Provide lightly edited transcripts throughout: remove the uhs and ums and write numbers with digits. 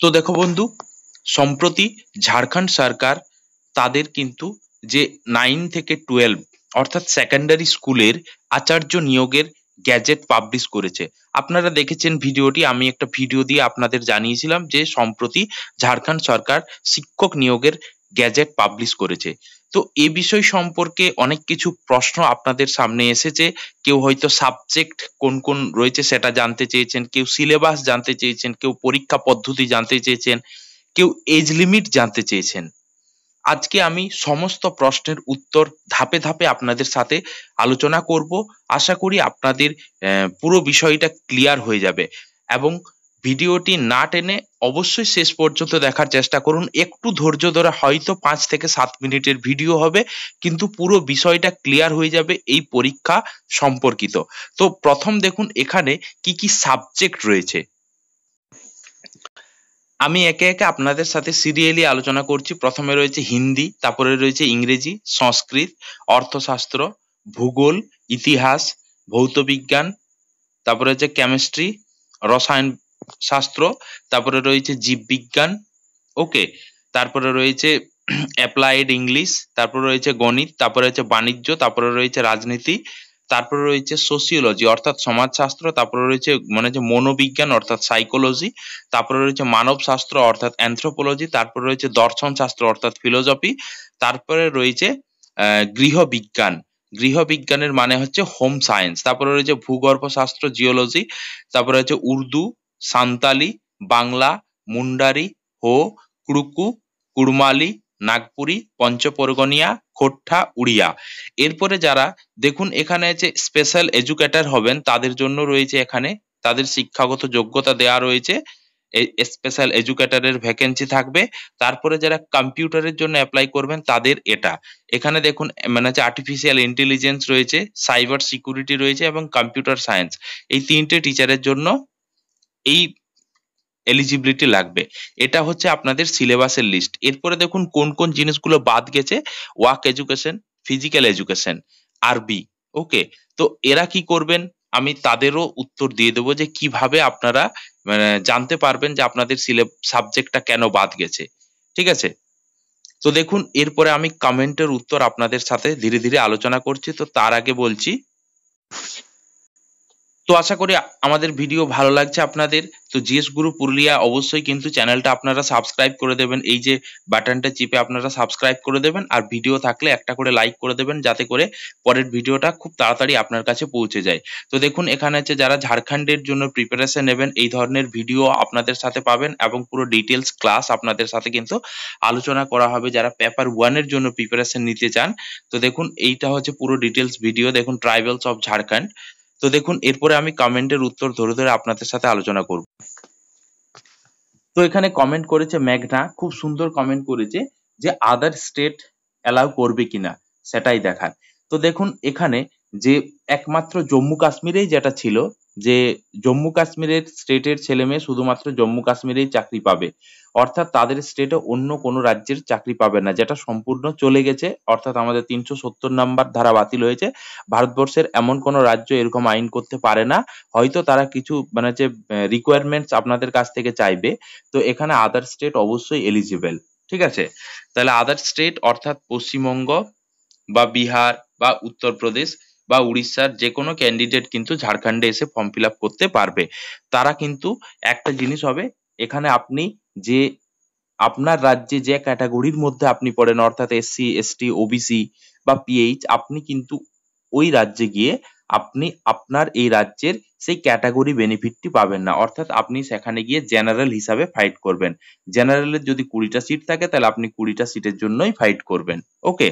তো দেখো বন্ধু, সম্প্রতি ঝাড়খণ্ড সরকার তাদের কিন্তু যে 9 থেকে 12 অর্থাৎ সেকেন্ডারি স্কুলের আচার্য নিয়োগের গ্যাজেট পাবলিশ করেছে। আপনারা দেখেছেন ভিডিওটি, আমি একটা ভিডিও দিয়ে আপনাদের জানিয়েছিলাম যে সম্প্রতি ঝাড়খণ্ড সরকার শিক্ষক নিয়োগের গ্যাজেট পাবলিশ করেছে। তো এ বিষয় সম্পর্কে অনেক কিছু প্রশ্ন আপনাদের সামনে এসেছে। কেউ হয়তো সাবজেক্ট কোন কোন রয়েছে সেটা জানতে চেয়েছেন, কেউ সিলেবাস জানতে চেয়েছেন, কেউ পরীক্ষা পদ্ধতি জানতে চেয়েছেন, কেউ এজ লিমিট জানতে চেয়েছেন। আজকে আমি সমস্ত প্রশ্নের উত্তর ধাপে ধাপে আপনাদের সাথে আলোচনা করব। আশা করি আপনাদের পুরো বিষয়টা ক্লিয়ার হয়ে যাবে এবং ভিডিওটি না টেনে অবশ্যই শেষ পর্যন্ত দেখার চেষ্টা করুন। একটু ধৈর্য ধরে, হয়তো 5 থেকে 7 মিনিটের ভিডিও হবে, কিন্তু পুরো বিষয়টা ক্লিয়ার হয়ে যাবে এই পরীক্ষা সম্পর্কিত। তো প্রথম দেখুন এখানে কি কি সাবজেক্ট রয়েছে। আমি একে একে আপনাদের সাথে সিরিয়ালি আলোচনা করছি। প্রথমে রয়েছে হিন্দি, তারপরে রয়েছে ইংরেজি, সংস্কৃত, অর্থশাস্ত্র, ভূগোল, ইতিহাস, ভৌতবিজ্ঞান, তারপরে হচ্ছে কেমিস্ট্রি, রসায়ন শাস্ত্র, তারপরে রয়েছে জীববিজ্ঞান। ওকে, তারপরে রয়েছে অ্যাপ্লাইড ইংলিশ, তারপরে রয়েছে গণিত, তারপরে হচ্ছে বাণিজ্য, তারপরে রয়েছে রাজনীতি, তারপরে রয়েছে সোসিওলজি অর্থাৎ সমাজশাস্ত্র, তারপরে রয়েছে মানে যে মনোবিজ্ঞান অর্থাৎ সাইকোলজি, তারপরে রয়েছে মানব শাস্ত্র অর্থাৎ অ্যানথ্রোপোলজি, তারপরে রয়েছে দর্শন শাস্ত্র অর্থাৎ ফিলোসফি, তারপরে রয়েছে গৃহবিজ্ঞান। গৃহবিজ্ঞানের মানে হচ্ছে হোম সায়েন্স। তারপরে রয়েছে ভূগর্ভ শাস্ত্র জিওলজি, তারপরে হচ্ছে উর্দু, সান্তালি, বাংলা, মুন্ডারি, হো, কুড়ুকু, কুড়মালি, নাগপুরি, পঞ্চপরগনিয়া, খোট্টা, উড়িয়া। এরপরে যারা দেখুন এখানে যে স্পেশাল এডুকেটর হবেন তাদের জন্য রয়েছে এখানে তাদের শিক্ষাগত যোগ্যতা দেয়া রয়েছে, স্পেশাল এডুকেটরের ভ্যাকেন্সি থাকবে। তারপরে যারা কম্পিউটারের জন্য অ্যাপ্লাই করবেন তাদের এটা এখানে দেখুন মানে হচ্ছে আর্টিফিশিয়াল ইন্টেলিজেন্স রয়েছে, সাইবার সিকিউরিটি রয়েছে এবং কম্পিউটার সায়েন্স। এই তিনটে টিচারের জন্য এই এলিজিবিলিটি লাগবে। এটা হচ্ছে আপনাদের সিলেবাসের লিস্ট। এরপরে দেখুন কোন কোন জিনিসগুলো বাদ গেছে। ওয়ার্ক এডুকেশন, ফিজিক্যাল এডুকেশন, আরবি। ওকে, তো এরা কি করবেন আমি তাদেরও উত্তর দিয়ে দেবো যে কিভাবে আপনারা মানে জানতে পারবেন যে আপনাদের সাবজেক্টটা কেন বাদ গেছে। ঠিক আছে, তো দেখুন এরপরে আমি কমেন্টের উত্তর আপনাদের সাথে ধীরে ধীরে আলোচনা করছি। তো তার আগে বলছি, তো আশা করি আমাদের ভিডিও ভালো লাগছে আপনাদের। তো জিএস গুরু পুরুলিয়া অবশ্যই কিন্তু চ্যানেলটা আপনারা সাবস্ক্রাইব করে দেবেন, এই যে বাটনটা চিপে আপনারা সাবস্ক্রাইব করে দেবেন, আর ভিডিও থাকলে একটা করে লাইক করে দেবেন যাতে করে পরের ভিডিওটা খুব তাড়াতাড়ি আপনার কাছে পৌঁছে যায়। তো দেখুন এখানে হচ্ছে যারা ঝাড়খণ্ডের জন্য প্রিপারেশন নেবেন এই ধরনের ভিডিও আপনাদের সাথে পাবেন এবং পুরো ডিটেলস ক্লাস আপনাদের সাথে কিন্তু আলোচনা করা হবে। যারা পেপার 1-এর জন্য প্রিপারেশন নিতে চান, তো দেখুন এইটা হচ্ছে পুরো ডিটেলস ভিডিও, দেখুন ট্রাইবালস অফ ঝাড়খণ্ড। তো দেখুন এরপরে আমি কমেন্টের উত্তর ধরে ধরে আপনাদের সাথে আলোচনা করব। তো এখানে কমেন্ট করেছে মেঘনা, খুব সুন্দর কমেন্ট করেছে যে আদার স্টেট অ্যালাউ করবে কিনা সেটাই দেখার। তো দেখুন এখানে যে একমাত্র জম্মু কাশ্মীরেই যেটা ছিল যে জম্মু কাশ্মীরের স্টেটের ছেলে মেয়ে শুধুমাত্র জম্মু কাশ্মীরেই চাকরি পাবে, অর্থাৎ তাদের স্টেটে অন্য কোনো রাজ্যের চাকরি পাবে না, যেটা সম্পূর্ণ চলে গেছে। অর্থাৎ আমাদের 370 নাম্বার ধারা বাতিল হয়েছে। ভারতবর্ষের এমন কোনো রাজ্য এরকম আইন করতে পারে না। হয়তো তারা কিছু মানে যে রিকোয়ারমেন্টস আপনাদের কাছ থেকে চাইবে। তো এখানে আদার স্টেট অবশ্যই এলিজিবল। ঠিক আছে, তাহলে আদার স্টেট অর্থাৎ পশ্চিমবঙ্গ বা বিহার বা উত্তরপ্রদেশ বা উড়িষ্যার যে কোনো ক্যান্ডিডেট কিন্তু ঝাড়খণ্ডে এসে ফর্ম ফিল আপ করতে পারবে। তারা কিন্তু একটা জিনিস হবে, এখানে আপনি যে আপনার রাজ্যে যে ক্যাটাগরির মধ্যে আপনি পড়েন অর্থাৎ এসসি এসটি ওবিসি বা পিএইচ, আপনি কিন্তু ওই রাজ্যে গিয়ে আপনি আপনার এই রাজ্যের সেই ক্যাটাগরি বেনিফিটটি পাবেন না। অর্থাৎ আপনি সেখানে গিয়ে জেনারেল হিসাবে ফাইট করবেন। জেনারেলের যদি 20টা সিট থাকে তাহলে আপনি 20টা সিটের জন্যই ফাইট করবেন। ওকে,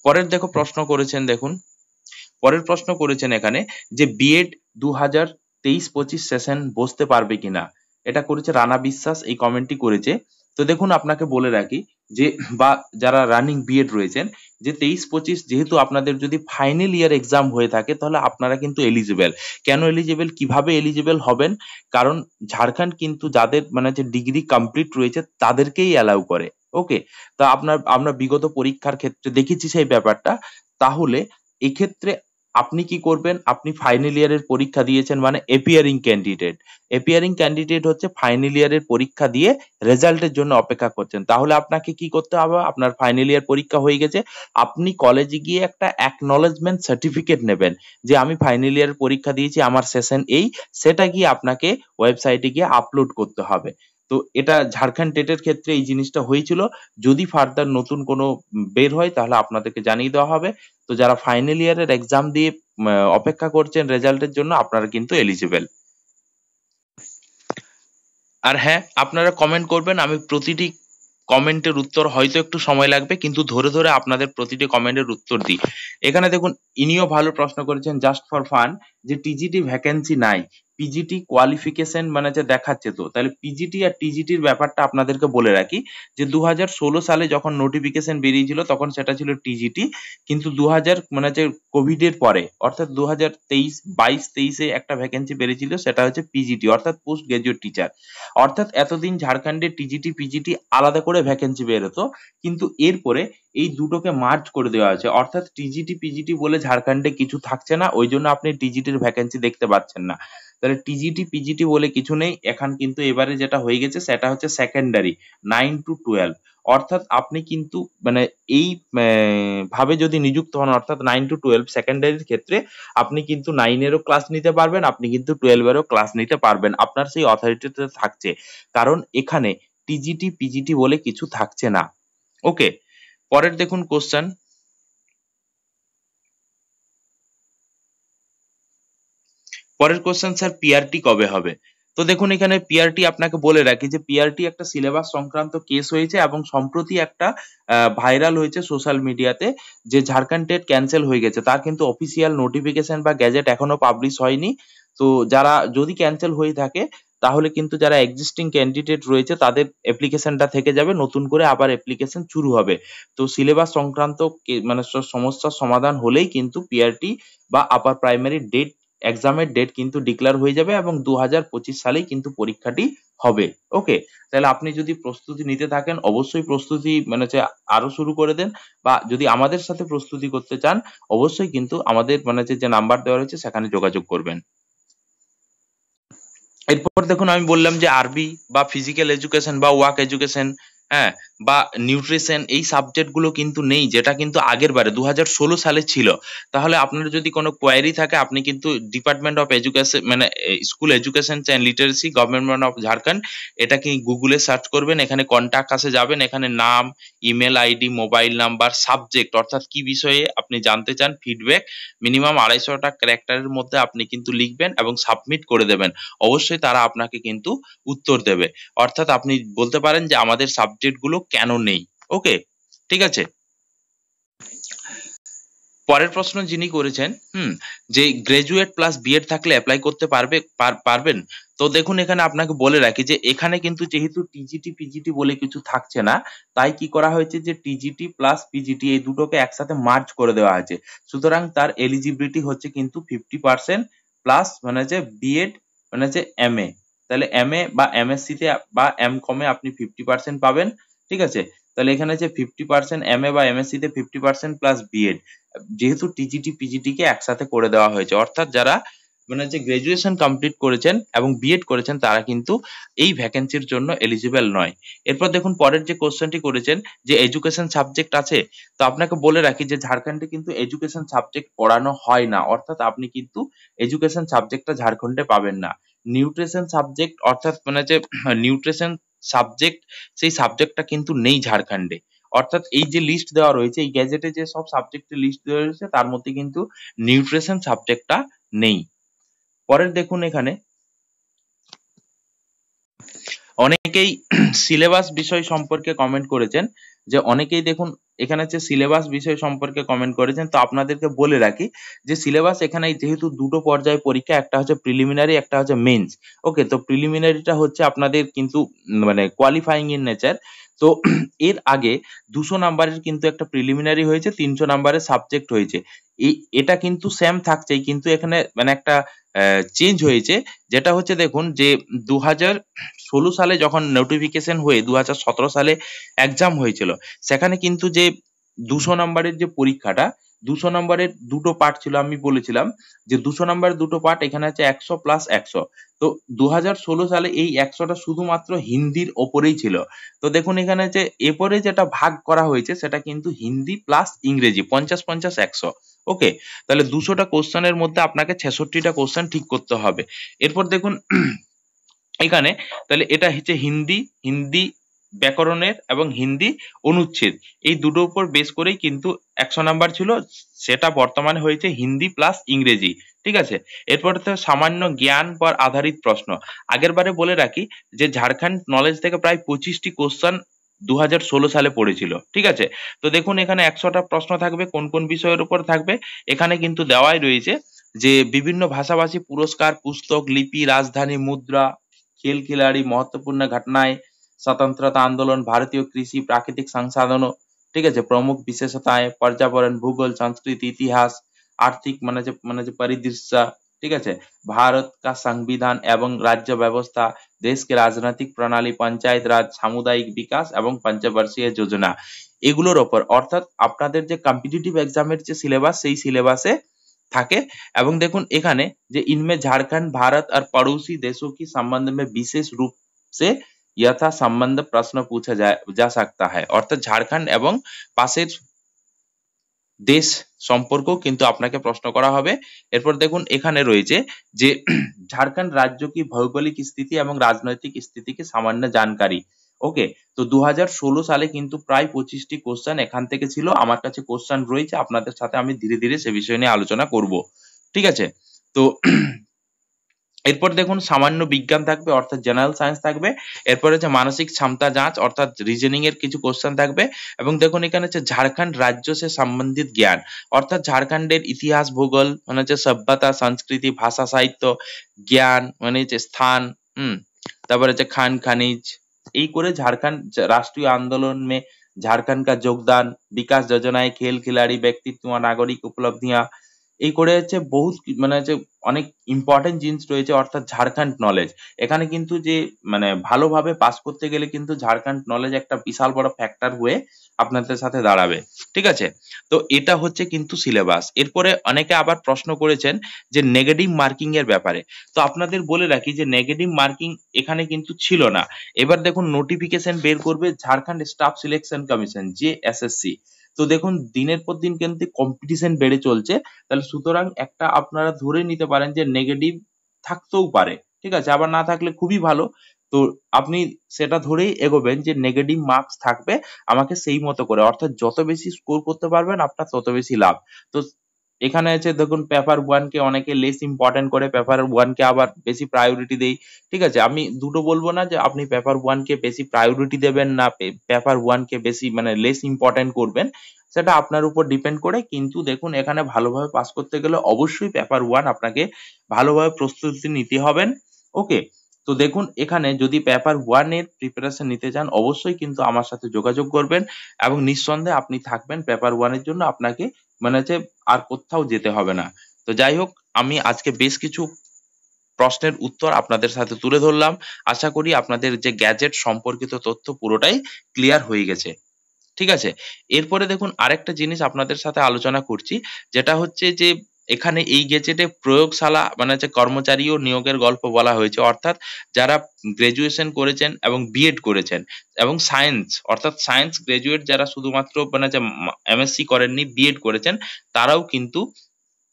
পরের দেখো প্রশ্ন করেছেন, দেখুন পরের প্রশ্ন করেছেন এখানে যে বিএড 2023-25 সেশন বসতে পারবে কিনা, এটা করেছে রানা বিশ্বাস, এই কমেন্টটি করেছে। তো দেখুন আপনাকে বলে রাখি যে বা যারা রানিং বিএড রয়েছেন যে 23-25 যেহেতু আপনাদের যদি ফাইনাল ইয়ার এক্সাম হয়ে থাকে তাহলে আপনারা কিন্তু এলিজিবল। কেন এলিজিবল, কিভাবে এলিজিবল হবেন, কারণ ঝাড়খণ্ড কিন্তু যাদের মানে যে ডিগ্রি কমপ্লিট রয়েছে তাদেরকেই অ্যালাউ করে। ওকে, তা আমরা বিগত পরীক্ষার ক্ষেত্রে দেখেছি সেই ব্যাপারটা। তাহলে এক্ষেত্রে আপনি কি করবেন, আপনি ফাইনাল ইয়ারের পরীক্ষা দিয়েছেন মানে এপিয়ারিং ক্যান্ডিডেট। এপিয়ারিং ক্যান্ডিডেট হচ্ছে ফাইনাল ইয়ারের পরীক্ষা দিয়ে রেজাল্টের জন্য অপেক্ষা করছেন। তাহলে আপনাকে কি করতে হবে? আপনার ফাইনাল ইয়ার পরীক্ষা হয়ে গেছে, আপনি কলেজে গিয়ে একটা অ্যাকনলেজমেন্ট সার্টিফিকেট নেবেন যে আমি ফাইনাল ইয়ারের পরীক্ষা দিয়েছি, আমার সেশন এই, সেটা গিয়ে আপনাকে ওয়েবসাইটে গিয়ে আপলোড করতে হবে। তো এটা ঝাড়খণ্ড টেটের ক্ষেত্রে এই জিনিসটা হয়েছিল। যদি ফার্দার নতুন কোনো বের হয় তাহলে আপনাদেরকে জানিয়ে দেওয়া হবে। তো যারা ফাইনাল ইয়ারের এক্সাম দিয়ে অপেক্ষা করছেন রেজাল্টের জন্য, আপনারা কিন্তু এলিজিবল। আর হ্যাঁ, আপনারা কমেন্ট করবেন, আমি প্রতিটি কমেন্টের উত্তর হয়তো একটু সময় লাগবে, কিন্তু ধরে ধরে আপনাদের প্রতিটি কমেন্টের উত্তর দিই। এখানে দেখুন, ইনিও ভালো প্রশ্ন করেছেন জাস্ট ফর ফান, যে টিজিটি ভ্যাকেন্সি নাই, পিজিটি কোয়ালিফিকেশন মানে যে দেখাচ্ছে। তো তাহলে পিজিটি আর টিজিটির ব্যাপারটা আপনাদেরকে বলে রাখি যে 2016 সালে যখন নোটিফিকেশন বেরিয়েছিল তখন সেটা ছিল টিজিটি, কিন্তু 2000 মানে যে কোভিড এর পরে অর্থাৎ 2022-23 একটা ভ্যাকেন্সি বেরিয়েছিল, সেটা হচ্ছে পিজিটি অর্থাৎ পোস্ট গ্রাজুয়েট টিচার। অর্থাৎ এতদিন ঝাড়খণ্ডে টিজিটি পিজিটি আলাদা করে ভ্যাকেন্সি বের হতো, কিন্তু এরপরে এই দুটোকে মার্জ করে দেওয়া হয়েছে, অর্থাৎ টিজিটি পিজিটি বলে ঝাড়খণ্ডে কিছু থাকছে না, ওই জন্য আপনি টিজিটির ভ্যাকেন্সি দেখতে পাচ্ছেন না। তাহলে টিজিটি পিজিটি বলে কিছু নেই এখন, কিন্তু এবারে যেটা হয়ে গেছে সেটা হচ্ছে সেকেন্ডারি 9 to 12। অর্থাৎ আপনি কিন্তু মানে এই ভাবে যদি নিযুক্ত হন, অর্থাৎ 9 to 12 সেকেন্ডারির ক্ষেত্রে আপনি কিন্তু 9 এরও ক্লাস নিতে পারবেন, আপনি কিন্তু 12 এরও ক্লাস নিতে পারবেন, আপনার সেই অথরিটিতে থাকছে। কারণ এখানে টিজিটি পিজিটি বলে কিছু থাকছে না। ওকে, পরের দেখুন কোশ্চেন, পরের কোশ্চেন, স্যার পিআরটি কবে হবে? তো দেখুন, এখানে পিআরটি আপনাকে বলে রাখি যে পিআরটি একটা সিলেবাস সংক্রান্ত কেস হয়েছে এবং সম্প্রতি একটা ভাইরাল হয়েছে সোশ্যাল মিডিয়াতে যে ঝাড়খণ্ড টেট ক্যান্সেল হয়ে গেছে, তার কিন্তু অফিসিয়াল নোটিফিকেশন বা গ্যাজেট এখনো পাবলিশ হয়নি। তো যারা যদি ক্যান্সেল হয়ে থাকে তাহলে কিন্তু যারা এক্সিস্টিং ক্যান্ডিডেট রয়েছে তাদের অ্যাপ্লিকেশনটা থেকে যাবে, নতুন করে আবার অ্যাপ্লিকেশন শুরু হবে। তো সিলেবাস সংক্রান্ত মানে সমস্যার সমাধান হলেই কিন্তু পিআরটি বা আপার প্রাইমারি ডেট এক্সামের ডেট কিন্তু ডিক্লেয়ার হয়ে যাবে এবং 2025 সালেই কিন্তু পরীক্ষাটি হবে। ওকে, তাহলে আপনি যদি প্রস্তুতি নিতে থাকেন অবশ্যই প্রস্তুতি মানে যে আরো শুরু করে দেন, বা যদি আমাদের সাথে প্রস্তুতি করতে চান অবশ্যই কিন্তু আমাদের মানে যে নাম্বার দেওয়া রয়েছে সেখানে যোগাযোগ করবেন। এরপর দেখুন, আমি বললাম যে আরবি বা ফিজিক্যাল এডুকেশন বা ওয়ার্ক এডুকেশন, হ্যাঁ, বা নিউট্রিশন, এই সাবজেক্ট গুলো কিন্তু নেই, যেটা কিন্তু আগের বারে 2016 সালে ছিল। তাহলে আপনার যদি কোনো কোয়ারি থাকে আপনি কিন্তু ডিপার্টমেন্ট অফ এডুকেশন মানে school education and literacy government of Jharkhand, এটা কি গুগলে সার্চ করবেন, এখানে কন্টাক্ট আসে যাবেন, এখানে নাম, email ID, mobile number, subject অর্থাৎ কি বিষয়ে আপনি জানতে চান, ফিডব্যাক, মিনিমাম 250টা ক্যারেক্টারের মধ্যে আপনি কিন্তু লিখবেন এবং সাবমিট করে দেবেন। অবশ্যই তারা আপনাকে কিন্তু উত্তর দেবে। অর্থাৎ আপনি বলতে পারেন যে আমাদের সাবজেক্ট গুলো কেন নেই। ওকে, ঠিক আছে। পরের প্রশ্ন যিনি করেছেন, যে গ্রাজুয়েট প্লাস বিএড থাকলে অ্যাপ্লাই করতে পারবেন? তো দেখুন, এখানে আপনাকে বলে রাখি যে এখানে কিন্তু যেহেতু টিজিটি পিজিটি বলে কিছু থাকছে না, তাই কি করা হয়েছে যে টিজিটি প্লাস পিজিটি এই দুটোকে একসাথে মার্জ করে দেওয়া হয়েছে। সুতরাং তার এলিজিবিলিটি হচ্ছে কিন্তু 50% প্লাস মানে যে বিএড মানে যে এমএ। তাহলে এমএ বা এমএসসি তে বা এমকম এ আপনি 50% পাবেন। ঠিক আছে, তাহলে এখানে যে 50% এমএ বা এমএসসি তে 50% প্লাস বিএড, যেহেতু টিজিটি পিজিটি কে একসাথে করে দেওয়া হয়েছে, অর্থাৎ যারা মানে যে গ্রাজুয়েশন কমপ্লিট করেছেন এবং বিএড করেছেন তারা কিন্তু এই ভ্যাকেন্সির জন্য এলিজিবল নয়। এরপর দেখুন, পরের যে কোশ্চেনটি করেছেন যে এডুকেশন সাবজেক্ট আছে, তো আপনাকে বলে রাখি যে ঝাড়খণ্ডে কিন্তু এডুকেশন সাবজেক্ট পড়ানো হয় না, অর্থাৎ আপনি কিন্তু এডুকেশন সাবজেক্টটা ঝাড়খণ্ডে পাবেন না। নিউট্রিশন সাবজেক্ট অর্থাৎ মানে যে নিউট্রিশন সাবজেক্ট, সেই সাবজেক্টটা কিন্তু নেই ঝাড়খণ্ডে। অর্থাৎ এই যে লিস্ট দেওয়া রয়েছে, এই গ্যাজেটে যে সব সাবজেক্টের লিস্ট দেওয়া রয়েছে তার মধ্যে কিন্তু নিউট্রিশন সাবজেক্টটা নেই। পরের দেখুন, এখানে অনেকেই সিলেবাস বিষয় সম্পর্কে কমেন্ট করেছেন, যে অনেকেই দেখুন এখানে হচ্ছে সিলেবাস বিষয় সম্পর্কে কমেন্ট করেছেন। তো আপনাদেরকে বলে রাখি যে সিলেবাস এখানে যেহেতু দুটো পর্যায়ে পরীক্ষা, একটা হচ্ছে প্রিলিমিনারি, একটা হচ্ছে মেন্স। ওকে, তো প্রিলিমিনারিটা হচ্ছে আপনাদের কিন্তু মানে কোয়ালিফাইং ইন নেচার। তো এর আগে 200 নাম্বারের কিন্তু একটা প্রিলিমিনারি হয়েছে, 300 নাম্বারের সাবজেক্ট হয়েছে। এটা কিন্তু সেম থাকছেই, কিন্তু এখানে মানে একটা চেঞ্জ হয়েছে, যেটা হচ্ছে দেখুন যে 2016 সালে যখন নোটিফিকেশন হয়ে 2017 সালে এক্সাম হয়েছিল, সেখানে কিন্তু যে 200 নম্বরের যে পরীক্ষাটা 200 নম্বরের দুটো পার্ট ছিল, আমি বলেছিলাম যে 200 নম্বরের দুটো পার্ট, এখানে আছে 100 প্লাস 100। তো 2016 সালে এই 100টা শুধুমাত্র হিন্দির ওপরেই ছিল। তো দেখুন এখানে যে এরপরে যেটা ভাগ করা হয়েছে সেটা কিন্তু হিন্দি প্লাস ইংরেজি 50-50-100। ওকে, তাহলে 200টা কোশ্চেনের মধ্যে আপনাকে 66টা কোশ্চেন ঠিক করতে হবে। এরপর দেখুন এখানে তাহলে এটা হচ্ছে হিন্দি, হিন্দি ব্যাকরণের এবং হিন্দি অনুচ্ছেদ, এই দুটোর উপর বেস করেই কিন্তু 100 নাম্বার ছিল, সেটা বর্তমানে হয়েছে হিন্দি প্লাস ইংরেজি। ঠিক আছে, এরপর তো সামান্য জ্ঞান পর আধারিত প্রশ্ন। আগের বারে বলে রাখি যে ঝাড়খণ্ড নলেজ থেকে প্রায় 25টি কোশ্চেন 2016 সালে পড়েছিল। ঠিক আছে, তো দেখুন এখানে 100টা প্রশ্ন থাকবে, কোন কোন বিষয়ের উপর থাকবে এখানে কিন্তু দেওয়াই রয়েছে, যে বিভিন্ন ভাষाभाषी पुरस्कार, पुस्तक, लिपि, राजधानी, मुद्रा, खेल खिलाड़ी, महत्वपूर्ण घटनाएं, स्वतंत्रता आंदोलन, भारतीय कृषि, प्राकृतिक संसाधनों, ठीक है, प्रमुख विशेषताएं, पर्यावरण, भूगोल, संस्कृति, इतिहास, आर्थिक মানে যে परिदृश्य, ठीक है, भारत का संविधान एवं राज्य व्यवस्था, देश के राजनीतिक प्रणाली, पंचायत राज, सामुदायिक विकास एवं पंचवर्षीय योजना, এগুলোর ওপর। অর্থাৎ আপনাদের যে কম্পিটিটিভ এক্সামের যে সিলেবাস সেই সিলেবাসে থাকে। এবং দেখুন এখানে যে इनमें झारखंड, भारत और पड़ोसी देशों की संबंध में विशेष रूप से यथा संबंध प्रश्न पूछा जा सकता है। অর্থাৎ ঝাড়খণ্ড এবং পাশের দেশ সম্পর্কেও কিন্তু আপনাকে প্রশ্ন করা হবে। এরপর দেখুন এখানে রয়েছে যে ঝাড়খণ্ড রাজ্য की भौगोलिक स्थिति এবং রাজনৈতিক স্থিতি की सामान्य जानकारी। ওকে, তো 2016 সালে কিন্তু প্রায় 25টি কোশ্চেন এখান থেকে ছিল। আমার কাছে কোশ্চেন রয়েছে, আপনাদের সাথে আমি ধীরে ধীরে সে বিষয় নিয়ে আলোচনা করব। ঠিক আছে, তো এরপর দেখুন সামান্য বিজ্ঞান থাকবে অর্থাৎ জেনারেল সায়েন্স থাকবে। এরপর হচ্ছে মানসিক क्षमता जांच অর্থাৎ রিজনিং এর কিছু কোশ্চেন থাকবে। এবং দেখুন এখানে হচ্ছে ঝাড়খণ্ড রাজ্য সে সম্বন্ধিত জ্ঞান অর্থাৎ ঝাড়খণ্ডের ইতিহাস, ভূগোল, মানে হচ্ছে সভ্যতা, সংস্কৃতি, ভাষা, সাহিত্য, জ্ঞান, মানে হচ্ছে স্থান, তারপরে হচ্ছে খান खनिज, এই করে ঝাড়খণ্ড রাষ্ট্রীয় আন্দোलन में झारखंड का योगदान, विकास योजनाएं, खेल खिलाड़ी, व्यक्तित्व, नागरिक उपलब्धियां, এই করে হচ্ছে বহুত মানে হচ্ছে অনেক ইম্পর্টেন্ট জিনিস রয়েছে। অর্থাৎ ঝাড়খণ্ড নলেজ এখানে কিন্তু যে মানে ভালোভাবে পাস করতে গেলে কিন্তু ঝাড়খণ্ড নলেজ একটা বিশাল বড় ফ্যাক্টর হয়ে আপনাদের সাথে দাঁড়াবে। ঠিক আছে, তো এটা হচ্ছে কিন্তু সিলেবাস। এরপরে অনেকে আবার প্রশ্ন করেছেন যে নেগেটিভ মার্কিং এর ব্যাপারে। তো আপনাদের বলে রাখি যে নেগেটিভ মার্কিং এখানে কিন্তু ছিল না। এবার দেখুন নোটিফিকেশন বের করবে ঝাড়খণ্ড স্টাফ সিলেকশন কমিশন, যে এসএসসি। তো দেখুন দিনের পর দিন কিন্তু কম্পিটিশন বেড়ে চলছে, তাহলে সুতরাং একটা আপনারা ধরে নিতে পারেন যে নেগেটিভ থাকতেও পারে। ঠিক আছে, আবার না থাকলে খুবই ভালো। তো আপনি সেটা ধরেই এগোবেন যে নেগেটিভ মার্কস থাকবে, আমাকে সেই মতো করে, অর্থাৎ যত বেশি স্কোর করতে পারবেন আপনার তত বেশি লাভ। তো এখানে আছে দেখুন পেপার ওয়ান কে অনেকে লেস ইম্পর্টেন্ট করে, পেপার ওয়ান কে আবার বেশি প্রায়োরিটি দেই। ঠিক আছে, আমি দুটো বলবো না যে আপনি পেপার ওয়ান কে বেশি প্রায়োরিটি দেবেন না পেপার ওয়ান কে বেশি মানে লেস ইম্পর্টেন্ট করবেন, সেটা আপনার উপর ডিপেন্ড করে। কিন্তু দেখুন এখানে ভালোভাবে পাস করতে গেলে অবশ্যই পেপার ওয়ান আপনাকে ভালোভাবে প্রস্তুতি নিতে হবেন। ওকে, তো দেখুন এখানে যদি পেপার ওয়ান এর প্রিপারেশন নিতে চান অবশ্যই কিন্তু আমার সাথে যোগাযোগ করবেন এবং নিঃসন্দেহে আপনি থাকবেন পেপার ওয়ান এর জন্য, আপনাকে মানে হচ্ছে আর কোথাও যেতে হবে না। তো যাই হোক, আমি আজকে বেশ কিছু প্রশ্নের উত্তর আপনাদের সাথে তুলে ধরলাম। আশা করি আপনাদের যে গ্যাজেট সম্পর্কিত তথ্য পুরোটাই ক্লিয়ার হয়ে গেছে। ঠিক আছে, এরপরে দেখুন আরেকটা জিনিস আপনাদের সাথে আলোচনা করছি, যেটা হচ্ছে যে এখানে এই গেজেটে প্রয়োগশালা মানে হচ্ছে কর্মচারী ও নিয়োগের গল্প বলা হয়েছে। অর্থাৎ যারা গ্রাজুয়েশন করেছেন এবং বিএড করেছেন এবং সায়েন্স অর্থাৎ সায়েন্স গ্রাজুয়েট যারা শুধুমাত্র মানে যে এমএসসি করেননি বিএড করেছেন, তারাও কিন্তু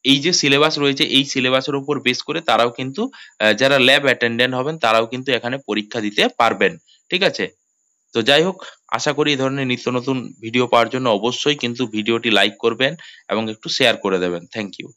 এই যে সিলেবাস রয়েছে এই সিলেবাসের উপর বেস করে তারাও কিন্তু যারা ল্যাব অ্যাটেন্ডেন্ট হবেন তারাও কিন্তু এখানে পরীক্ষা দিতে পারবেন। ঠিক আছে, তো যাই হোক, আশা করি এই ধরনের নিত্য নতুন ভিডিও পাওয়ার জন্য অবশ্যই কিন্তু ভিডিওটি লাইক করবেন এবং একটু শেয়ার করে দেবেন। Thank you.